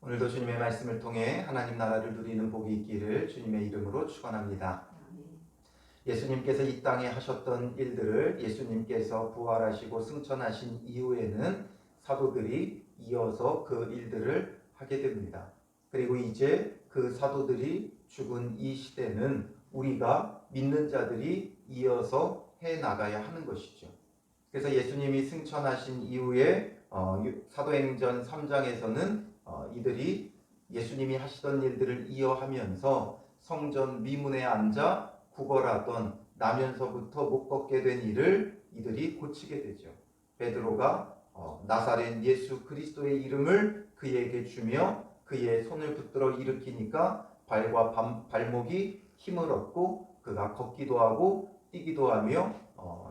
오늘도 주님의 말씀을 통해 하나님 나라를 누리는 복이 있기를 주님의 이름으로 축원합니다. 예수님께서 이 땅에 하셨던 일들을 예수님께서 부활하시고 승천하신 이후에는 사도들이 이어서 그 일들을 하게 됩니다. 그리고 이제 그 사도들이 죽은 이 시대는 우리가 믿는 자들이 이어서 해 나가야 하는 것이죠. 그래서 예수님이 승천하신 이후에 사도행전 3장에서는 이들이 예수님이 하시던 일들을 이어하면서 성전 미문에 앉아 구걸하던 나면서부터 못 걷게 된 일을 이들이 고치게 되죠. 베드로가 나사렛 예수 그리스도의 이름을 그에게 주며 그의 손을 붙들어 일으키니까 발과 발목이 힘을 얻고 그가 걷기도 하고 뛰기도 하며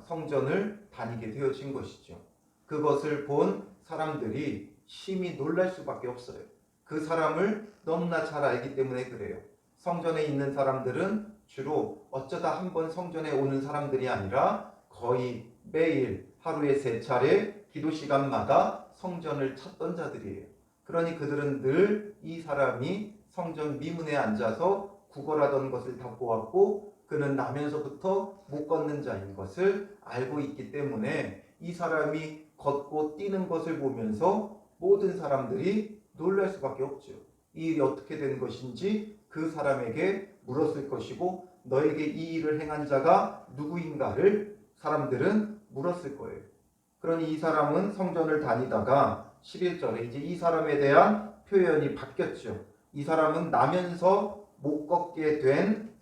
성전을 다니게 되어진 것이죠. 그것을 본 사람들이 심히 놀랄 수밖에 없어요. 그 사람을 너무나 잘 알기 때문에 그래요. 성전에 있는 사람들은 주로 어쩌다 한번 성전에 오는 사람들이 아니라 거의 매일 하루에 3차례 기도 시간마다 성전을 찾던 자들이에요. 그러니 그들은 늘 이 사람이 성전 미문에 앉아서 구걸하던 것을 다 보았고 그는 나면서부터 못 걷는 자인 것을 알고 있기 때문에 이 사람이 걷고 뛰는 것을 보면서 모든 사람들이 놀랄 수밖에 없죠. 이 일이 어떻게 된 것인지 그 사람에게 물었을 것이고 너에게 이 일을 행한 자가 누구인가를 사람들은 물었을 거예요. 그러니 이 사람은 성전을 다니다가 11절에 이제 이 사람에 대한 표현이 바뀌었죠. 이 사람은 나면서 못 걷게 된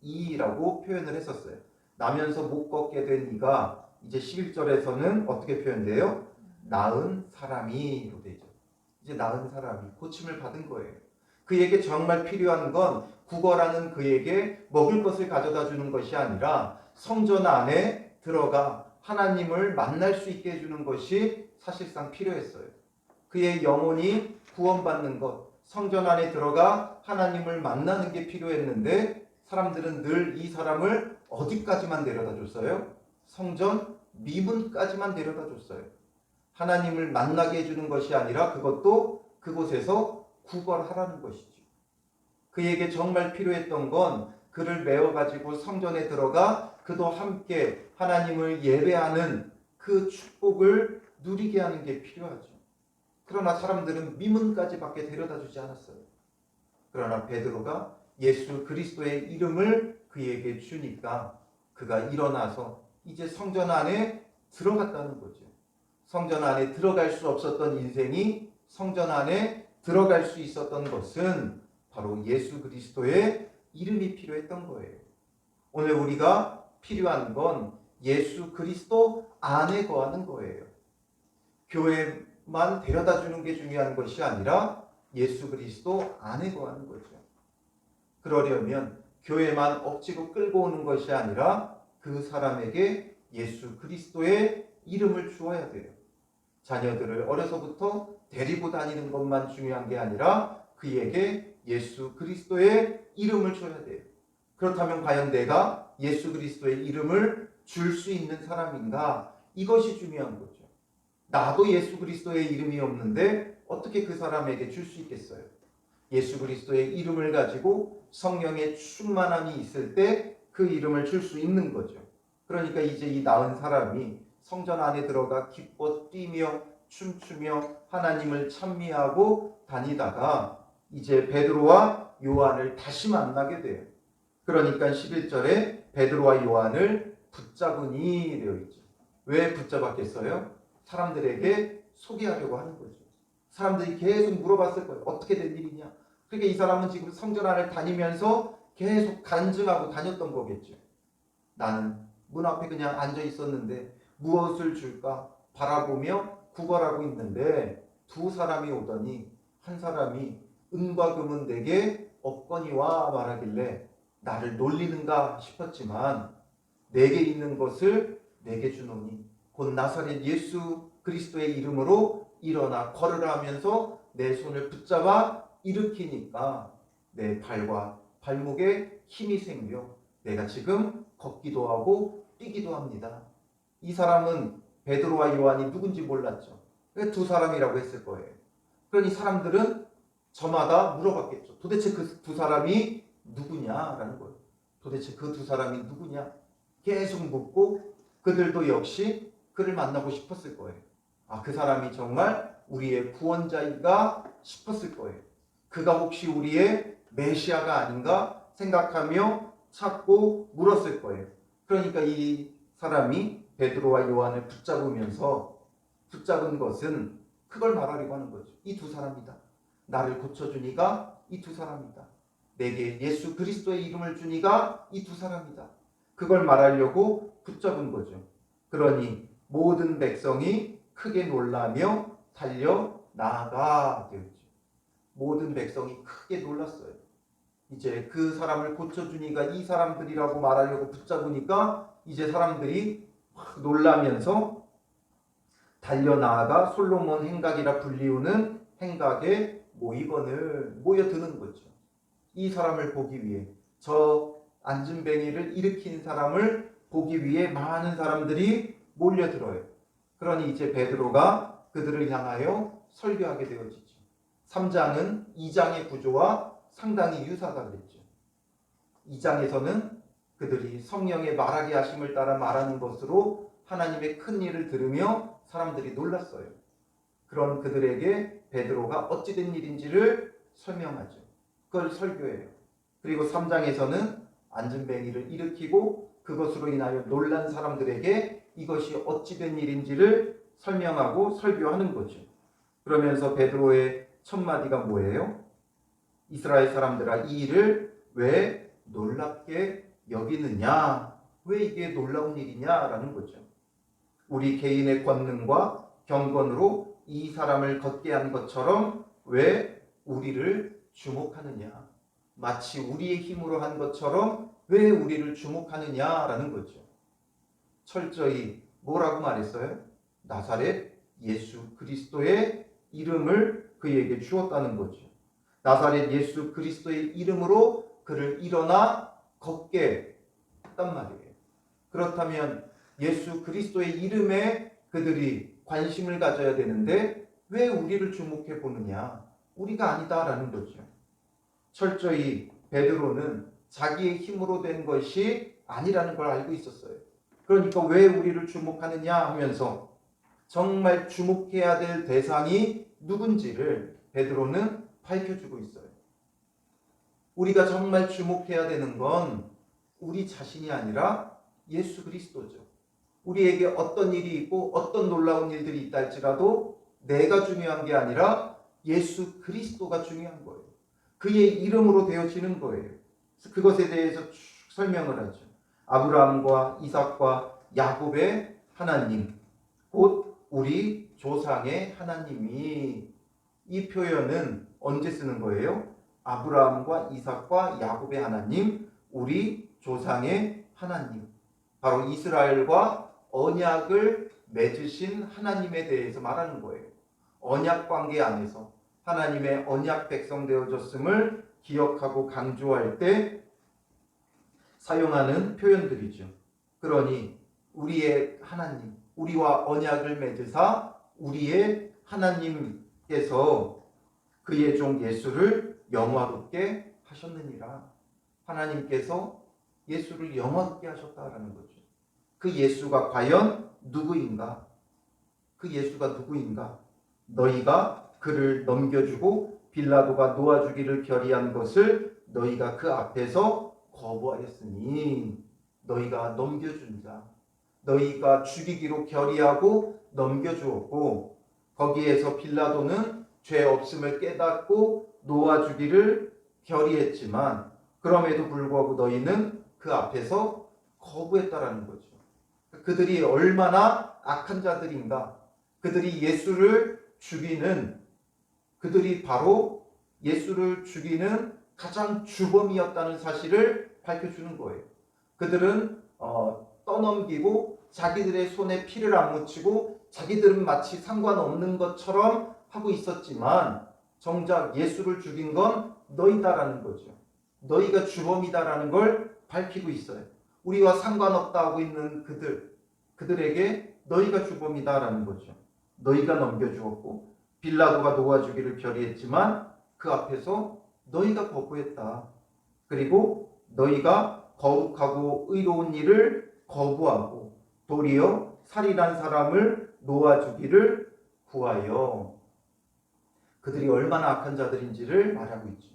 이라고 표현을 했었어요. 나면서 못 걷게 된 이가 이제 11절에서는 어떻게 표현돼요? 나은 사람이로 되죠. 이제 나은 사람이 고침을 받은 거예요. 그에게 정말 필요한 건 구걸하는 그에게 먹을 것을 가져다 주는 것이 아니라 성전 안에 들어가 하나님을 만날 수 있게 해주는 것이 사실상 필요했어요. 그의 영혼이 구원받는 것, 성전 안에 들어가 하나님을 만나는 게 필요했는데 사람들은 늘 이 사람을 어디까지만 데려다 줬어요? 성전 미문까지만 데려다 줬어요. 하나님을 만나게 해주는 것이 아니라 그것도 그곳에서 구걸하라는 것이죠. 그에게 정말 필요했던 건 그를 메워가지고 성전에 들어가 그도 함께 하나님을 예배하는 그 축복을 누리게 하는 게 필요하죠. 그러나 사람들은 미문까지밖에 데려다 주지 않았어요. 그러나 베드로가 예수 그리스도의 이름을 그에게 주니까 그가 일어나서 이제 성전 안에 들어갔다는 거죠. 성전 안에 들어갈 수 없었던 인생이 성전 안에 들어갈 수 있었던 것은 바로 예수 그리스도의 이름이 필요했던 거예요. 오늘 우리가 필요한 건 예수 그리스도 안에 거하는 거예요. 교회만 데려다 주는 게 중요한 것이 아니라 예수 그리스도 안에 거하는 거죠. 그러려면 교회만 억지로 끌고 오는 것이 아니라 그 사람에게 예수 그리스도의 이름을 주어야 돼요. 자녀들을 어려서부터 데리고 다니는 것만 중요한 게 아니라 그에게 예수 그리스도의 이름을 줘야 돼요. 그렇다면 과연 내가 예수 그리스도의 이름을 줄 수 있는 사람인가? 이것이 중요한 거죠. 나도 예수 그리스도의 이름이 없는데 어떻게 그 사람에게 줄 수 있겠어요? 예수 그리스도의 이름을 가지고 성령의 충만함이 있을 때 그 이름을 줄 수 있는 거죠. 그러니까 이제 이 나은 사람이 성전 안에 들어가 기뻐 뛰며 춤추며 하나님을 찬미하고 다니다가 이제 베드로와 요한을 다시 만나게 돼요. 그러니까 11절에 베드로와 요한을 붙잡으니 되어 있죠. 왜 붙잡았겠어요? 사람들에게 소개하려고 하는 거죠. 사람들이 계속 물어봤을 거예요. 어떻게 된 일이냐? 그러니까 이 사람은 지금 성전 안을 다니면서 계속 간증하고 다녔던 거겠죠. 나는 문 앞에 그냥 앉아 있었는데 무엇을 줄까 바라보며 구걸하고 있는데 두 사람이 오더니 한 사람이 은과 금은 내게 없거니와 말하길래 나를 놀리는가 싶었지만 내게 있는 것을 내게 주노니 곧 나사렛 예수 그리스도의 이름으로 일어나 걸으라 하면서 내 손을 붙잡아 일으키니까 내 발과 발목에 힘이 생겨 내가 지금 걷기도 하고 뛰기도 합니다. 이 사람은 베드로와 요한이 누군지 몰랐죠. 두 사람이라고 했을 거예요. 그러니 사람들은 저마다 물어봤겠죠. 도대체 그 두 사람이 누구냐라는 거예요. 도대체 그 두 사람이 누구냐? 계속 묻고 그들도 역시 그를 만나고 싶었을 거예요. 아, 그 사람이 정말 우리의 구원자이가 싶었을 거예요. 그가 혹시 우리의 메시아가 아닌가 생각하며 찾고 물었을 거예요. 그러니까 이 사람이 베드로와 요한을 붙잡은 것은 그걸 말하려고 하는 거죠. 이 두 사람이다. 나를 고쳐주니가 이 두 사람이다. 내게 예수 그리스도의 이름을 주니가 이 두 사람이다. 그걸 말하려고 붙잡은 거죠. 그러니 모든 백성이 크게 놀라며 달려 나아가 되었죠. 모든 백성이 크게 놀랐어요. 이제 그 사람을 고쳐주니까 이 사람들이라고 말하려고 붙잡으니까 이제 사람들이 확 놀라면서 달려나아가 솔로몬 행각이라 불리우는 행각에 모여드는 거죠. 이 사람을 보기 위해, 저 안진뱅이를 일으킨 사람을 보기 위해 많은 사람들이 몰려들어요. 그러니 이제 베드로가 그들을 향하여 설교하게 되어지죠. 3장은 2장의 구조와 상당히 유사하다 그랬죠. 2장에서는 그들이 성령의 말하게 하심을 따라 말하는 것으로 하나님의 큰 일을 들으며 사람들이 놀랐어요. 그런 그들에게 베드로가 어찌된 일인지를 설명하죠. 그걸 설교해요. 그리고 3장에서는 안진뱅이를 일으키고 그것으로 인하여 놀란 사람들에게 이것이 어찌된 일인지를 설명하고 설교하는 거죠. 그러면서 베드로의 첫 마디가 뭐예요? 이스라엘 사람들아, 이 일을 왜 놀랍게 여기느냐? 왜 이게 놀라운 일이냐라는 거죠. 우리 개인의 권능과 경건으로 이 사람을 걷게 한 것처럼 왜 우리를 주목하느냐? 마치 우리의 힘으로 한 것처럼 왜 우리를 주목하느냐라는 거죠. 철저히 뭐라고 말했어요? 나사렛 예수 그리스도의 이름을 그에게 주었다는 거죠. 나사렛 예수 그리스도의 이름으로 그를 일어나 걷게 했단 말이에요. 그렇다면 예수 그리스도의 이름에 그들이 관심을 가져야 되는데 왜 우리를 주목해 보느냐? 우리가 아니다라는 거죠. 철저히 베드로는 자기의 힘으로 된 것이 아니라는 걸 알고 있었어요. 그러니까 왜 우리를 주목하느냐 하면서 정말 주목해야 될 대상이 누군지를 베드로는 밝혀주고 있어요. 우리가 정말 주목해야 되는 건 우리 자신이 아니라 예수 그리스도죠. 우리에게 어떤 일이 있고 어떤 놀라운 일들이 있다 할지라도 내가 중요한 게 아니라 예수 그리스도가 중요한 거예요. 그의 이름으로 되어지는 거예요. 그것에 대해서 쭉 설명을 하죠. 아브라함과 이삭과 야곱의 하나님, 곧 우리 조상의 하나님이, 이 표현은 언제 쓰는 거예요? 아브라함과 이삭과 야곱의 하나님, 우리 조상의 하나님, 바로 이스라엘과 언약을 맺으신 하나님에 대해서 말하는 거예요. 언약 관계 안에서 하나님의 언약 백성 되어졌음을 기억하고 강조할 때 사용하는 표현들이죠. 그러니 우리의 하나님, 우리와 언약을 맺으사 우리의 하나님께서 그의 종 예수를 영화롭게 하셨느니라. 하나님께서 예수를 영화롭게 하셨다라는 거죠. 그 예수가 과연 누구인가? 그 예수가 누구인가? 너희가 그를 넘겨주고 빌라도가 놓아주기를 결의한 것을 너희가 그 앞에서 거부하였으니, 너희가 넘겨준 자, 너희가 죽이기로 결의하고 넘겨주었고, 거기에서 빌라도는 죄 없음을 깨닫고 놓아주기를 결의했지만 그럼에도 불구하고 너희는 그 앞에서 거부했다라는 거죠. 그들이 얼마나 악한 자들인가. 그들이 바로 예수를 죽이는 가장 주범이었다는 사실을 밝혀주는 거예요. 그들은 떠넘기고 자기들의 손에 피를 안 묻히고 자기들은 마치 상관없는 것처럼 하고 있었지만 정작 예수를 죽인 건 너희다라는 거죠. 너희가 주범이다라는 걸 밝히고 있어요. 우리와 상관없다 하고 있는 그들에게 너희가 주범이다라는 거죠. 너희가 넘겨주었고 빌라도가 놓아주기를 결의했지만 그 앞에서 너희가 거부했다. 그리고 너희가 거룩하고 의로운 일을 거부하고 도리어 살인한 사람을 놓아주기를 구하여. 그들이 얼마나 악한 자들인지를 말하고 있죠.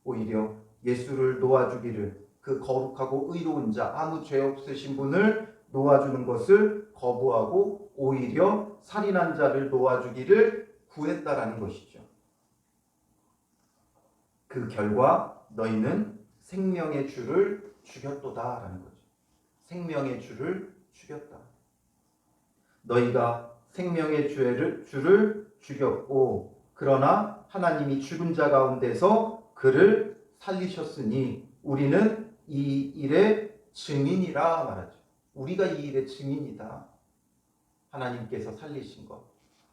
오히려 예수를 놓아주기를, 그 거룩하고 의로운 자, 아무 죄 없으신 분을 놓아주는 것을 거부하고 오히려 살인한 자를 놓아주기를 구했다라는 것이죠. 그 결과 너희는 생명의 주를 죽였도다라는 거죠. 생명의 주를 죽였다. 너희가 생명의 주를 죽였고 그러나 하나님이 죽은 자 가운데서 그를 살리셨으니 우리는 이 일의 증인이라 말하죠. 우리가 이 일의 증인이다. 하나님께서 살리신 것.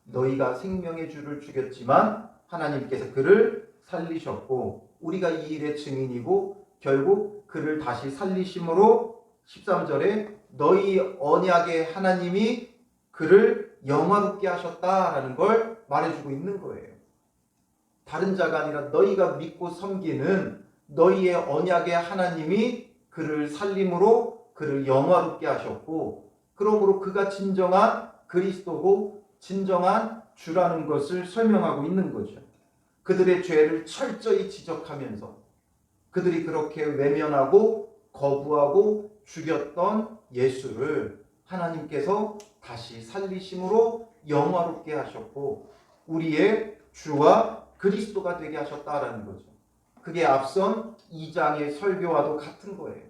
너희가 생명의 주를 죽였지만 하나님께서 그를 살리셨고 우리가 이 일의 증인이고 결국 그를 다시 살리심으로 13절에 너희 언약의 하나님이 그를 영화롭게 하셨다라는 걸 말해주고 있는 거예요. 다른 자가 아니라 너희가 믿고 섬기는 너희의 언약의 하나님이 그를 살림으로 그를 영화롭게 하셨고 그러므로 그가 진정한 그리스도고 진정한 주라는 것을 설명하고 있는 거죠. 그들의 죄를 철저히 지적하면서 그들이 그렇게 외면하고 거부하고 죽였던 예수를 하나님께서 다시 살리심으로 영화롭게 하셨고 우리의 주와 그리스도가 되게 하셨다라는 거죠. 그게 앞선 2장의 설교와도 같은 거예요.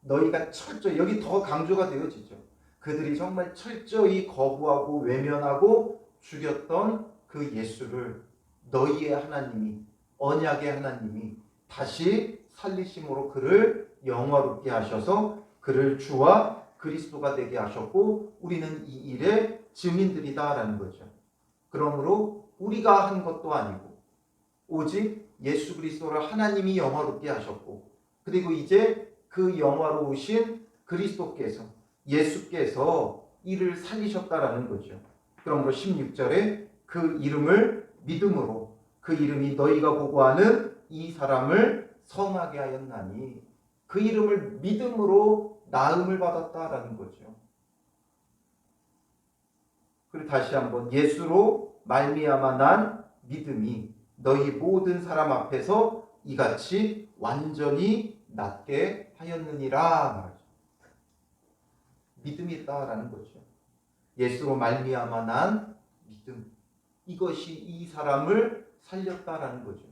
너희가 철저히, 여기 더 강조가 되어지죠. 그들이 정말 철저히 거부하고 외면하고 죽였던 그 예수를 너희의 하나님이, 언약의 하나님이 다시 살리심으로 그를 영화롭게 하셔서 그를 주와 그리스도가 되게 하셨고 우리는 이 일의 증인들이다라는 거죠. 그러므로 우리가 한 것도 아니고 오직 예수 그리스도를 하나님이 영화롭게 하셨고 그리고 이제 그 영화로우신 그리스도께서 예수께서 이를 살리셨다라는 거죠. 그러므로 16절에 그 이름을 믿음으로 그 이름이 너희가 보고하는 이 사람을 성하게 하였나니 그 이름을 믿음으로 나음을 받았다라는 거죠. 그리고 다시 한번 예수로 말미암아 난 믿음이 너희 모든 사람 앞에서 이같이 완전히 낫게 하였느니라 말하죠. 믿음이 있다라는 거죠. 예수로 말미암아 난 믿음. 이것이 이 사람을 살렸다라는 거죠.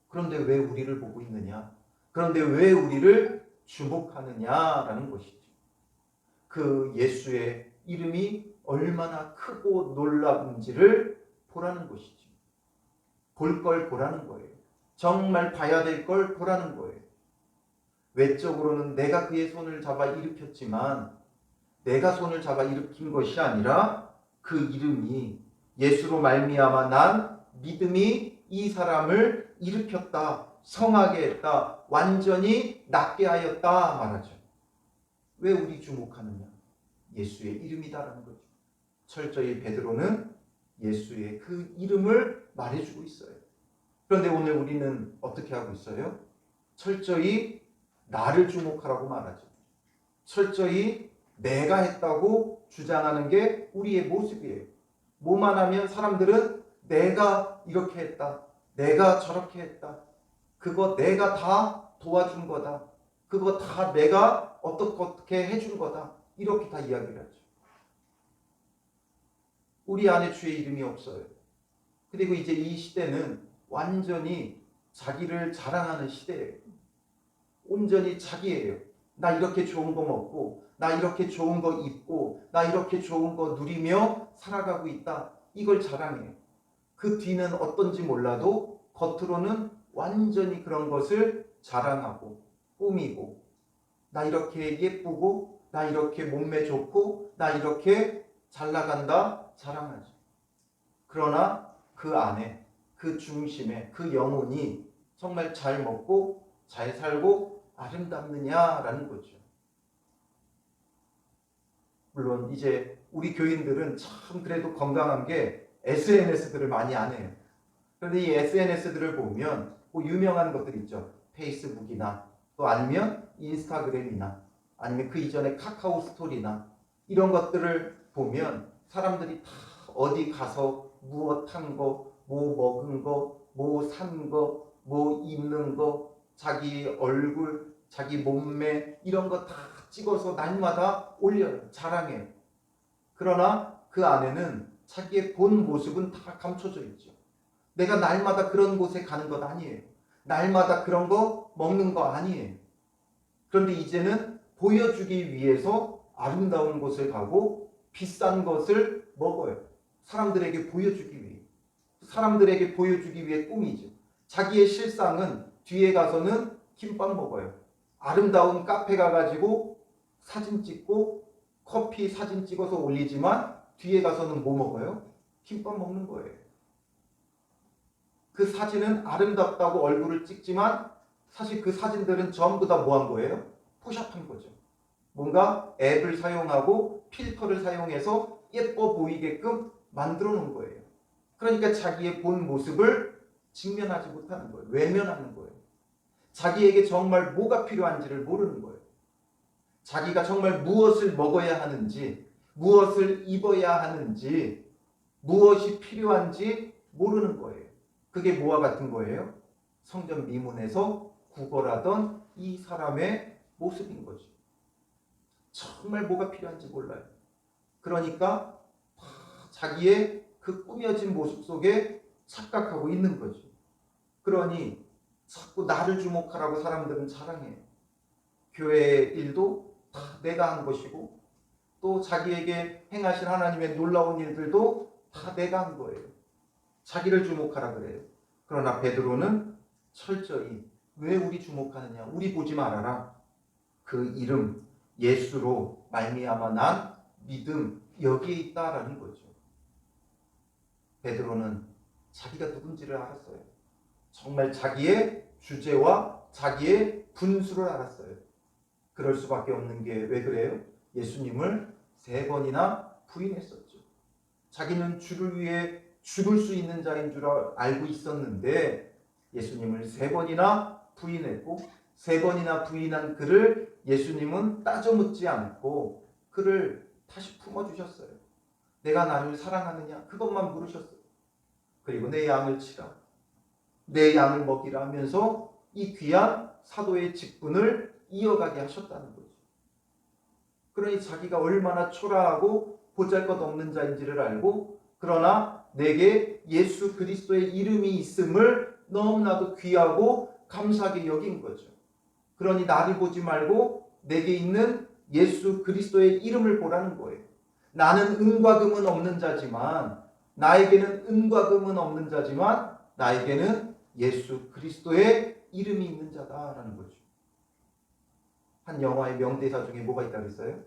그런데 왜 우리를 보고 있느냐? 그런데 왜 우리를 주목하느냐라는 것이죠. 그 예수의 이름이 얼마나 크고 놀라운지를 보라는 것이죠. 볼 걸 보라는 거예요. 정말 봐야 될 걸 보라는 거예요. 외적으로는 내가 그의 손을 잡아 일으켰지만 내가 손을 잡아 일으킨 것이 아니라 그 이름이 예수로 말미암아 난 믿음이 이 사람을 일으켰다, 성하게 했다, 완전히 낫게 하였다 말하죠. 왜 우리 주목하느냐? 예수의 이름이다라는 거죠. 철저히 베드로는 예수의 그 이름을 말해주고 있어요. 그런데 오늘 우리는 어떻게 하고 있어요? 철저히 나를 주목하라고 말하죠. 철저히 내가 했다고 주장하는 게 우리의 모습이에요. 뭐만 하면 사람들은 내가 이렇게 했다, 내가 저렇게 했다, 그거 내가 다 도와준 거다, 그거 다 내가 어떻게 해준 거다, 이렇게 다 이야기를 하죠. 우리 안에 주의 이름이 없어요. 그리고 이제 이 시대는 완전히 자기를 자랑하는 시대예요. 온전히 자기예요. 나 이렇게 좋은 거 먹고, 나 이렇게 좋은 거 입고, 나 이렇게 좋은 거 누리며 살아가고 있다. 이걸 자랑해요. 그 뒤는 어떤지 몰라도 겉으로는 완전히 그런 것을 자랑하고 꾸미고, 나 이렇게 예쁘고, 나 이렇게 몸매 좋고, 나 이렇게 잘 나간다 자랑하죠. 그러나 그 안에, 그 중심에, 그 영혼이 정말 잘 먹고 잘 살고 아름답느냐라는 거죠. 물론 이제 우리 교인들은 참 그래도 건강한 게 SNS들을 많이 안 해요. 그런데 이 SNS들을 보면 뭐 유명한 것들 있죠. 페이스북이나 또 아니면 인스타그램이나 아니면 그 이전에 카카오 스토리나 이런 것들을 보면 사람들이 다 어디 가서 무엇 한 거, 뭐 먹은 거, 뭐 산 거, 뭐 입는 거, 자기 얼굴, 자기 몸매 이런 거 다 찍어서 날마다 올려요. 자랑해요. 그러나 그 안에는 자기의 본 모습은 다 감춰져 있죠. 내가 날마다 그런 곳에 가는 것 아니에요. 날마다 그런 거 먹는 거 아니에요. 그런데 이제는 보여주기 위해서 아름다운 곳을 가고 비싼 것을 먹어요. 사람들에게 보여주기 위해. 사람들에게 보여주기 위해 꾸미죠. 자기의 실상은 뒤에 가서는 김밥 먹어요. 아름다운 카페 가가지고 사진 찍고 커피 사진 찍어서 올리지만 뒤에 가서는 뭐 먹어요? 김밥 먹는 거예요. 그 사진은 아름답다고 얼굴을 찍지만 사실 그 사진들은 전부 다 뭐 한 거예요? 포샵한 거죠. 뭔가 앱을 사용하고 필터를 사용해서 예뻐 보이게끔 만들어 놓은 거예요. 그러니까 자기의 본 모습을 직면하지 못하는 거예요. 외면하는 거예요. 자기에게 정말 뭐가 필요한지를 모르는 거예요. 자기가 정말 무엇을 먹어야 하는지, 무엇을 입어야 하는지, 무엇이 필요한지 모르는 거예요. 그게 뭐와 같은 거예요? 성전 미문에서 구걸하던 이 사람의 모습인 거죠. 정말 뭐가 필요한지 몰라요. 그러니까 자기의 그 꾸며진 모습 속에 착각하고 있는 거죠. 그러니 자꾸 나를 주목하라고 사람들은 자랑해요. 교회 일도 다 내가 한 것이고 또 자기에게 행하신 하나님의 놀라운 일들도 다 내가 한 거예요. 자기를 주목하라 그래요. 그러나 베드로는 철저히 왜 우리 주목하느냐? 우리 보지 말아라. 그 이름 예수로 말미암아 난 믿음 여기에 있다라는 거죠. 베드로는 자기가 누군지를 알았어요. 정말 자기의 주제와 자기의 분수를 알았어요. 그럴 수밖에 없는 게 왜 그래요? 예수님을 3번이나 부인했었죠. 자기는 주를 위해 죽을 수 있는 자인 줄 알고 있었는데 예수님을 3번이나 부인했고 3번이나 부인한 그를 예수님은 따져 묻지 않고 그를 다시 품어주셨어요. 내가 나를 사랑하느냐? 그것만 물으셨어요. 그리고 내 양을 치라. 내 양을 먹이라 하면서 이 귀한 사도의 직분을 이어가게 하셨다는 거죠. 그러니 자기가 얼마나 초라하고 보잘것없는 자인지를 알고 그러나 내게 예수 그리스도의 이름이 있음을 너무나도 귀하고 감사하게 여긴 거죠. 그러니 나를 보지 말고 내게 있는 예수 그리스도의 이름을 보라는 거예요. 나는 은과 금은 없는 자지만 나에게는 은과 금은 없는 자지만 나에게는 예수 그리스도의 이름이 있는 자다라는 거죠. 한 영화의 명대사 중에 뭐가 있다고 했어요?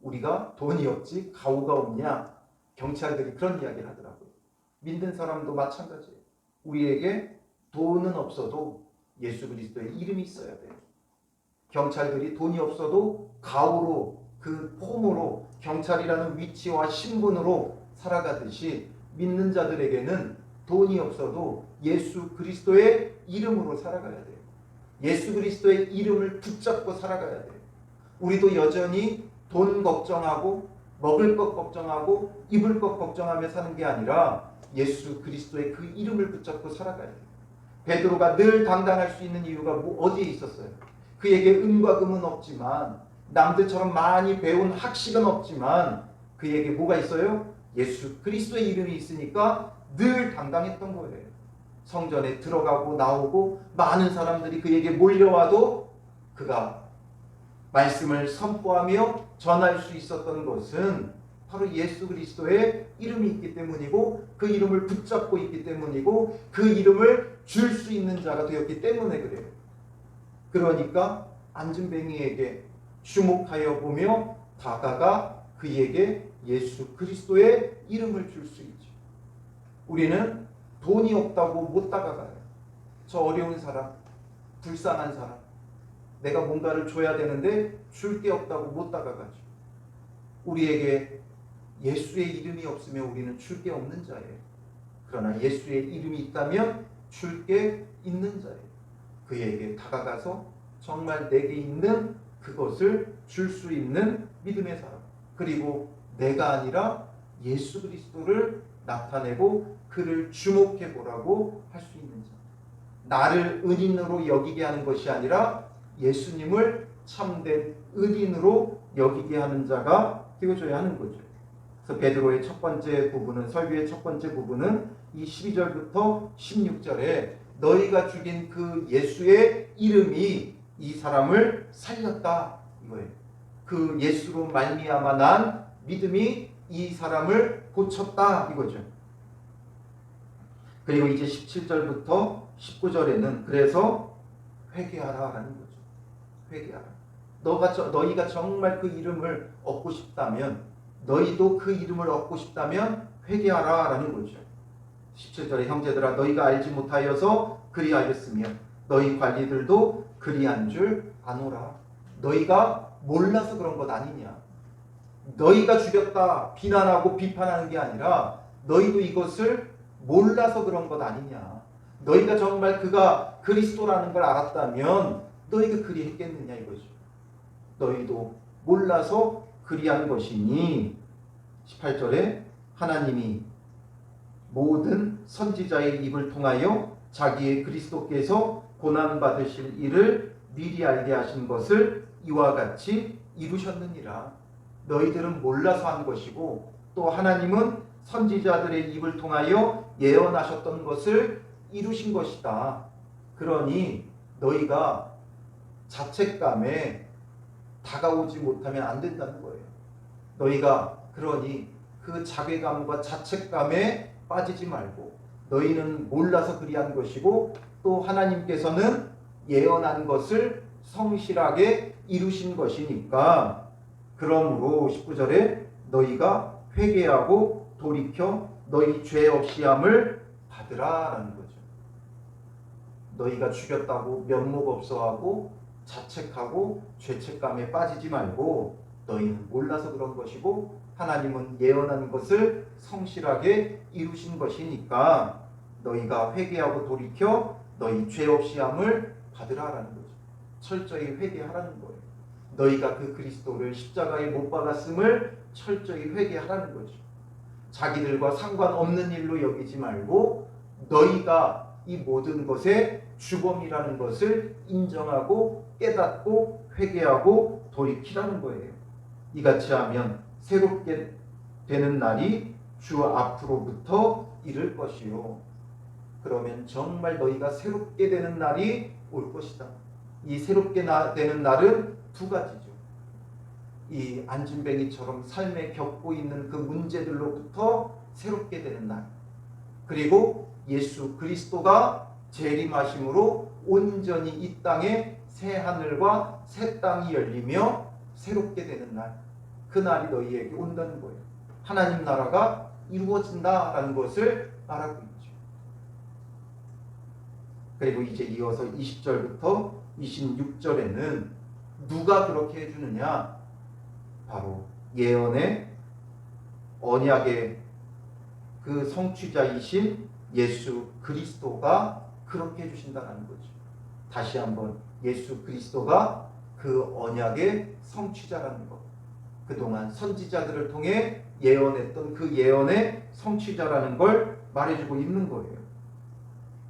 우리가 돈이 없지 가오가 없냐? 경찰들이 그런 이야기를 하더라고요. 믿는 사람도 마찬가지예요. 우리에게 돈은 없어도 예수 그리스도의 이름이 있어야 돼요. 경찰들이 돈이 없어도 가오로 그 폼으로 경찰이라는 위치와 신분으로 살아가듯이 믿는 자들에게는 돈이 없어도 예수 그리스도의 이름으로 살아가야 돼요. 예수 그리스도의 이름을 붙잡고 살아가야 돼요. 우리도 여전히 돈 걱정하고 먹을 것 걱정하고 입을 것 걱정하며 사는 게 아니라 예수 그리스도의 그 이름을 붙잡고 살아가야 돼요. 베드로가 늘 당당할 수 있는 이유가 어디에 있었어요? 그에게 은과 금은 없지만 남들처럼 많이 배운 학식은 없지만 그에게 뭐가 있어요? 예수 그리스도의 이름이 있으니까 늘 당당했던 거예요. 성전에 들어가고 나오고 많은 사람들이 그에게 몰려와도 그가 말씀을 선포하며 전할 수 있었던 것은 바로 예수 그리스도의 이름이 있기 때문이고 그 이름을 붙잡고 있기 때문이고 그 이름을 줄 수 있는 자가 되었기 때문에 그래요. 그러니까 안진뱅이에게 주목하여 보며 다가가 그에게 예수 그리스도의 이름을 줄 수 있죠. 우리는 돈이 없다고 못 다가가요. 저 어려운 사람, 불쌍한 사람, 내가 뭔가를 줘야 되는데 줄 게 없다고 못 다가가죠. 우리에게 예수의 이름이 없으면 우리는 줄 게 없는 자예요. 그러나 예수의 이름이 있다면 줄 게 있는 자예요. 그에게 다가가서 정말 내게 있는 그것을 줄 수 있는 믿음의 사람. 그리고 내가 아니라 예수 그리스도를 나타내고 그를 주목해 보라고 할 수 있는 자. 나를 은인으로 여기게 하는 것이 아니라 예수님을 참된 은인으로 여기게 하는 자가 되어줘야 하는 거죠. 그래서 베드로의 첫 번째 부분은, 설교의 첫 번째 부분은 이 12절부터 16절에 너희가 죽인 그 예수의 이름이 이 사람을 살렸다 이거예요. 그 예수로 말미암아 난 믿음이 이 사람을 고쳤다 이거죠. 그리고 이제 17절부터 19절에는 그래서 회개하라라는 거죠. 회개하라. 너희가 정말 그 이름을 얻고 싶다면, 너희도 그 이름을 얻고 싶다면 회개하라라는 거죠. 17절에 형제들아 너희가 알지 못하여서 그리하였으며 너희 관리들도 그리한 줄 아노라. 너희가 몰라서 그런 것 아니냐. 너희가 죽였다 비난하고 비판하는 게 아니라 너희도 이것을 몰라서 그런 것 아니냐. 너희가 정말 그가 그리스도라는 걸 알았다면 너희가 그리했겠느냐 이거죠. 너희도 몰라서 그리한 것이니 18절에 하나님이 모든 선지자의 입을 통하여 자기의 그리스도께서 고난받으실 일을 미리 알게 하신 것을 이와 같이 이루셨느니라. 너희들은 몰라서 한 것이고 또 하나님은 선지자들의 입을 통하여 예언하셨던 것을 이루신 것이다. 그러니 너희가 자책감에 다가오지 못하면 안 된다는 거예요. 너희가 그러니 그 자괴감과 자책감에 빠지지 말고 너희는 몰라서 그리한 것이고 또 하나님께서는 예언한 것을 성실하게 이루신 것이니까 그러므로 19절에 너희가 회개하고 돌이켜 너희 죄 없이 함을 받으라라는 거죠. 너희가 죽였다고 면목 없어하고 자책하고 죄책감에 빠지지 말고 너희는 몰라서 그런 것이고 하나님은 예언한 것을 성실하게 이루신 것이니까 너희가 회개하고 돌이켜 너희 죄 없이 함을 받으라라는 거죠. 철저히 회개하라는 거예요. 너희가 그 그리스도를 십자가에 못 박았음을 철저히 회개하라는 거죠. 자기들과 상관없는 일로 여기지 말고 너희가 이 모든 것의 주범이라는 것을 인정하고 깨닫고 회개하고 돌이키라는 거예요. 이같이 하면 새롭게 되는 날이 주 앞으로부터 이를 것이요. 그러면 정말 너희가 새롭게 되는 날이 올 것이다. 이 새롭게 되는 날은 두 가지죠. 이 안진뱅이처럼 삶에 겪고 있는 그 문제들로부터 새롭게 되는 날. 그리고 예수 그리스도가 재림하심으로 온전히 이 땅에 새 하늘과 새 땅이 열리며 새롭게 되는 날. 그 날이 너희에게 온다는 거예요. 하나님 나라가 이루어진다라는 것을 말하고 있죠. 그리고 이제 이어서 20절부터 26절에는 누가 그렇게 해주느냐? 바로 예언의 언약의 그 성취자이신 예수 그리스도가 그렇게 해주신다는 거죠. 다시 한번 예수 그리스도가 그 언약의 성취자라는 것. 그동안 선지자들을 통해 예언했던 그 예언의 성취자라는 걸 말해주고 있는 거예요.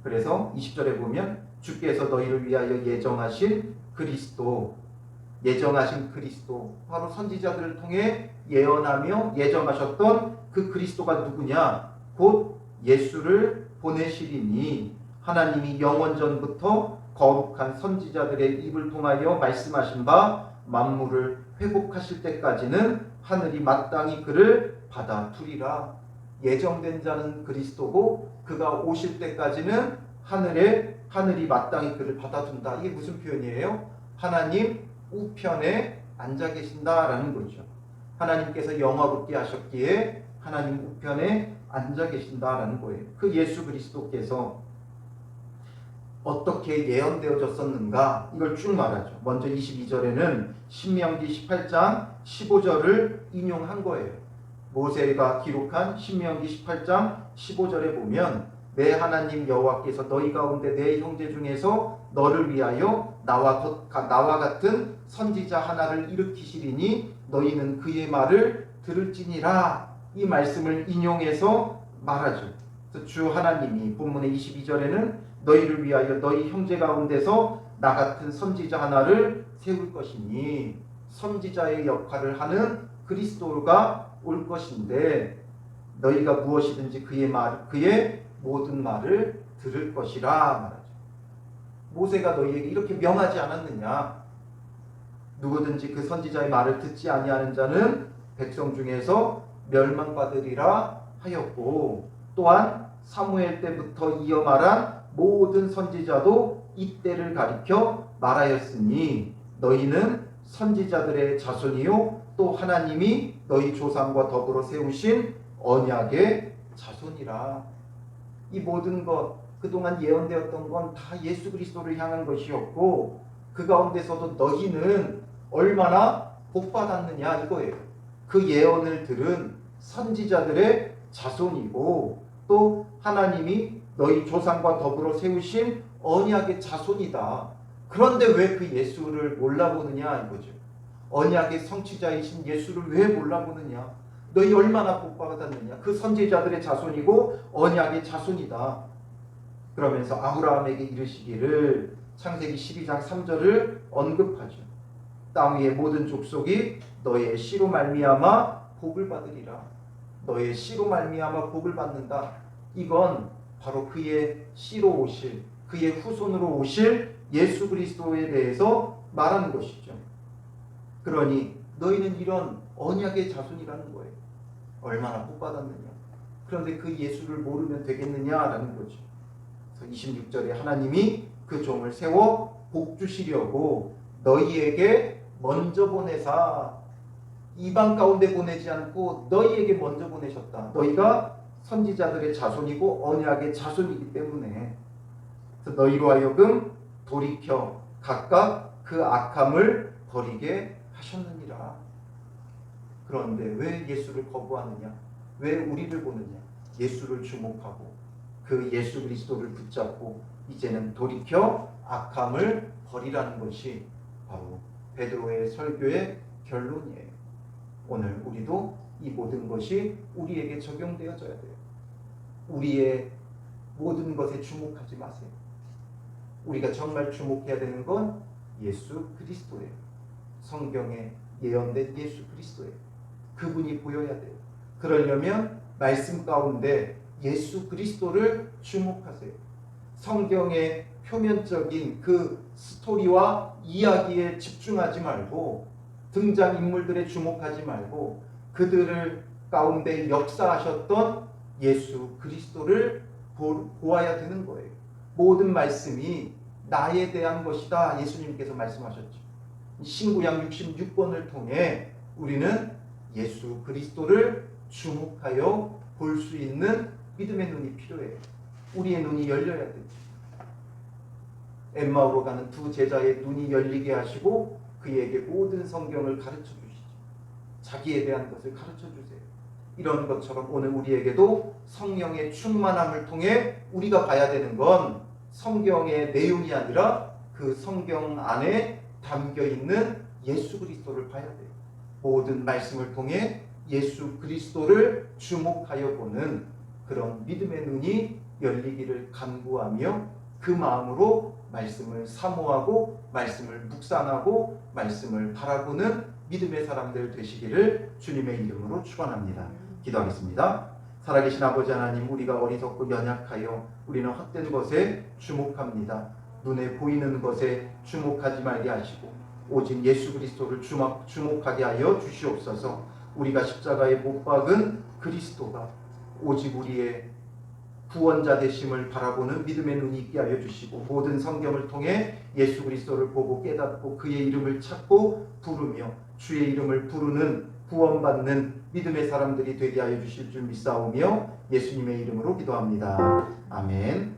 그래서 20절에 보면 주께서 너희를 위하여 예정하신 그리스도, 바로 선지자들을 통해 예언하며 예정하셨던 그 그리스도가 누구냐? 곧 예수를 보내시리니 하나님이 영원전부터 거룩한 선지자들의 입을 통하여 말씀하신 바 만물을 회복하실 때까지는 하늘이 마땅히 그를 받아두리라. 예정된 자는 그리스도고 그가 오실 때까지는 하늘이 마땅히 그를 받아둔다. 이게 무슨 표현이에요? 하나님 우편에 앉아 계신다라는 거죠. 하나님께서 영화롭게 하셨기에 하나님 우편에 앉아 계신다라는 거예요. 그 예수 그리스도께서 어떻게 예언되어졌었는가 이걸 쭉 말하죠. 먼저 22절에는 신명기 18장 15절을 인용한 거예요. 모세가 기록한 신명기 18장 15절에 보면 내 하나님 여호와께서 너희 가운데 내 형제 중에서 너를 위하여 나와 같은 선지자 하나를 일으키시리니 너희는 그의 말을 들을지니라. 이 말씀을 인용해서 말하죠. 주 하나님이 본문의 22절에는 너희를 위하여 너희 형제 가운데서 나 같은 선지자 하나를 세울 것이니 선지자의 역할을 하는 그리스도가 올 것인데 너희가 무엇이든지 그의 모든 말을 들을 것이라 말하죠. 모세가 너희에게 이렇게 명하지 않았느냐? 누구든지 그 선지자의 말을 듣지 아니하는 자는 백성 중에서 멸망받으리라 하였고, 또한 사무엘 때부터 이어 말한 모든 선지자도 이때를 가리켜 말하였으니 너희는 선지자들의 자손이요 또 하나님이 너희 조상과 더불어 세우신 언약의 자손이라. 이 모든 것, 그동안 예언되었던 건 다 예수 그리스도를 향한 것이었고, 그 가운데서도 너희는 얼마나 복받았느냐 이거예요. 그 예언을 들은 선지자들의 자손이고, 또 하나님이 너희 조상과 더불어 세우신 언약의 자손이다. 그런데 왜 그 예수를 몰라보느냐 이거죠. 언약의 성취자이신 예수를 왜 몰라보느냐. 너희 얼마나 복받았느냐. 그 선지자들의 자손이고 언약의 자손이다. 그러면서 아브라함에게 이르시기를 창세기 12장 3절을 언급하죠. 땅 위의 모든 족속이 너의 씨로 말미암아 복을 받으리라. 너의 씨로 말미암아 복을 받는다. 이건 바로 그의 씨로 오실, 그의 후손으로 오실 예수 그리스도에 대해서 말하는 것이죠. 그러니 너희는 이런 언약의 자손이라는 거예요. 얼마나 복받았느냐. 그런데 그 예수를 모르면 되겠느냐라는 거죠. 그래서 26절에 하나님이 그 종을 세워 복 주시려고 너희에게 먼저 보내사, 이방 가운데 보내지 않고 너희에게 먼저 보내셨다. 너희가 선지자들의 자손이고 언약의 자손이기 때문에. 그래서 너희로 하여금 돌이켜 각각 그 악함을 버리게 하셨느니라. 그런데 왜 예수를 거부하느냐? 왜 우리를 보느냐? 예수를 주목하고 그 예수 그리스도를 붙잡고 이제는 돌이켜 악함을 버리라는 것이 바로 베드로의 설교의 결론이에요. 오늘 우리도 이 모든 것이 우리에게 적용되어져야 돼요. 우리의 모든 것에 주목하지 마세요. 우리가 정말 주목해야 되는 건 예수 그리스도예요. 성경에 예언된 예수 그리스도예요. 그분이 보여야 돼요. 그러려면 말씀 가운데 예수 그리스도를 주목하세요. 성경의 표면적인 그 스토리와 이야기에 집중하지 말고, 등장인물들에 주목하지 말고, 그들을 가운데 역사하셨던 예수 그리스도를 보아야 되는 거예요. 모든 말씀이 나에 대한 것이다 예수님께서 말씀하셨죠. 신구약 66권을 통해 우리는 예수 그리스도를 주목하여 볼 수 있는 믿음의 눈이 필요해요. 우리의 눈이 열려야 돼요. 엠마오로 가는 두 제자의 눈이 열리게 하시고 그에게 모든 성경을 가르쳐 주시죠. 자기에 대한 것을 가르쳐 주세요. 이런 것처럼 오늘 우리에게도 성령의 충만함을 통해 우리가 봐야 되는 건 성경의 내용이 아니라 그 성경 안에 담겨 있는 예수 그리스도를 봐야 돼요. 모든 말씀을 통해 예수 그리스도를 주목하여 보는 그런 믿음의 눈이 열리기를 간구하며 그 마음으로 말씀을 사모하고 말씀을 묵상하고 말씀을 바라보는 믿음의 사람들 되시기를 주님의 이름으로 축원합니다. 기도하겠습니다. 살아계신 아버지 하나님, 우리가 어리석고 연약하여 우리는 헛된 것에 주목합니다. 눈에 보이는 것에 주목하지 말게 하시고 오직 예수 그리스도를 주목하게 하여 주시옵소서. 우리가 십자가에 못 박은 그리스도가 오직 우리의 구원자 되심을 바라보는 믿음의 눈이 있게 하여 주시고, 모든 성경을 통해 예수 그리스도를 보고 깨닫고 그의 이름을 찾고 부르며 주의 이름을 부르는 구원받는 믿음의 사람들이 되게 하여 주실 줄 믿사오며 예수님의 이름으로 기도합니다. 아멘.